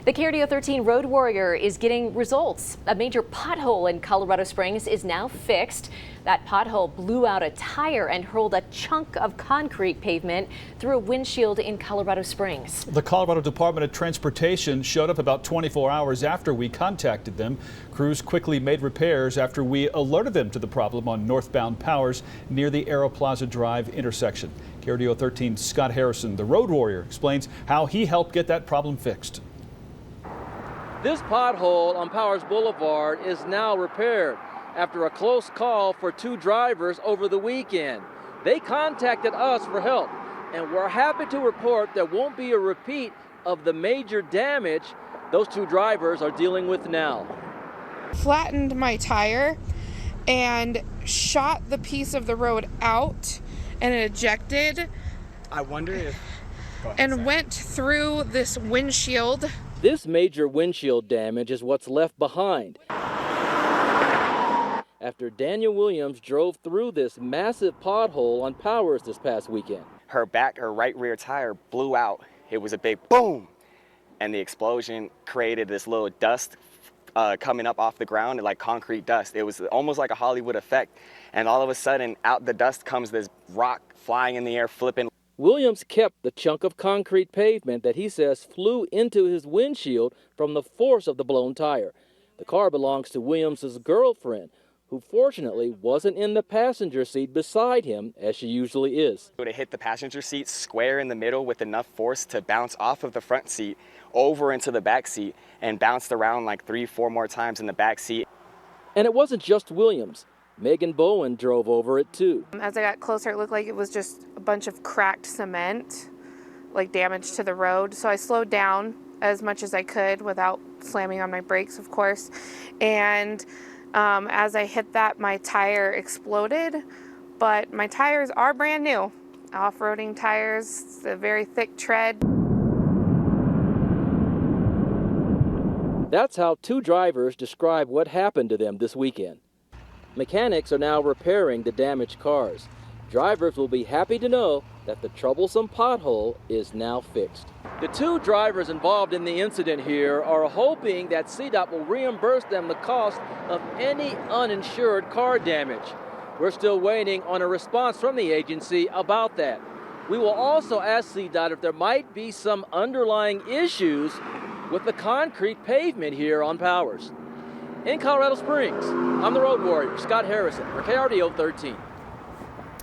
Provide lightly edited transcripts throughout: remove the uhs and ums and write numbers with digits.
The KRDO 13 Road Warrior is getting results. A major pothole in Colorado Springs is now fixed. That pothole blew out a tire and hurled a chunk of concrete pavement through a windshield in Colorado Springs. The Colorado Department of Transportation showed up about 24 hours after we contacted them. Crews quickly made repairs after we alerted them to the problem on northbound Powers near the Aero Plaza Drive intersection. KRDO 13's Scott Harrison, the Road Warrior, explains how he helped get that problem fixed. This pothole on Powers Boulevard is now repaired after a close call for two drivers over the weekend. They contacted us for help, and we're happy to report there won't be a repeat of the major damage those two drivers are dealing with now. Flattened my tire and shot the piece of the road out, and it ejected. I wonder if... and went through this windshield. This major windshield damage is what's left behind after Daniel Williams drove through this massive pothole on Powers this past weekend. Her right rear tire blew out. It was a big boom, and the explosion created this little dust coming up off the ground, like concrete dust. It was almost like a Hollywood effect, and all of a sudden out the dust comes this rock flying in the air, flipping. Williams kept the chunk of concrete pavement that he says flew into his windshield from the force of the blown tire. The car belongs to Williams's girlfriend, who fortunately wasn't in the passenger seat beside him as she usually is. It hit the passenger seat square in the middle with enough force to bounce off of the front seat over into the back seat and bounced around like 3-4 more times in the back seat. And it wasn't just Williams. Megan Bowen drove over it too. As I got closer, it looked like it was just a bunch of cracked cement, like damage to the road. So I slowed down as much as I could without slamming on my brakes, of course. And as I hit that, my tire exploded, but my tires are brand new. Off-roading tires, it's a very thick tread. That's how two drivers describe what happened to them this weekend. Mechanics are now repairing the damaged cars. Drivers will be happy to know that the troublesome pothole is now fixed. The two drivers involved in the incident here are hoping that CDOT will reimburse them the cost of any uninsured car damage. We're still waiting on a response from the agency about that. We will also ask CDOT if there might be some underlying issues with the concrete pavement here on Powers. In Colorado Springs, I'm the Road Warrior, Scott Harrison, for KRDO 13.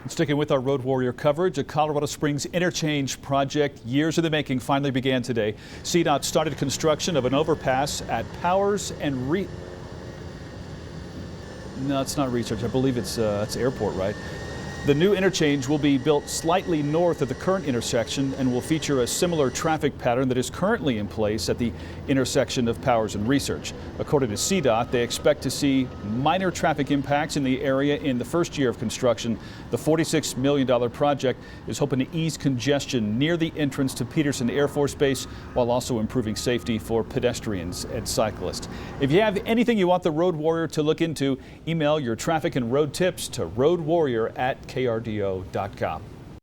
Sticking with our Road Warrior coverage, a Colorado Springs interchange project years in the making finally began today. CDOT started construction of an overpass at Powers and No, it's not Research. I believe it's Airport, right? The new interchange will be built slightly north of the current intersection and will feature a similar traffic pattern that is currently in place at the intersection of Powers and Research. According to CDOT, they expect to see minor traffic impacts in the area in the first year of construction. The $46 million project is hoping to ease congestion near the entrance to Peterson Air Force Base while also improving safety for pedestrians and cyclists. If you have anything you want the Road Warrior to look into, email your traffic and road tips to roadwarrior@krdo.com.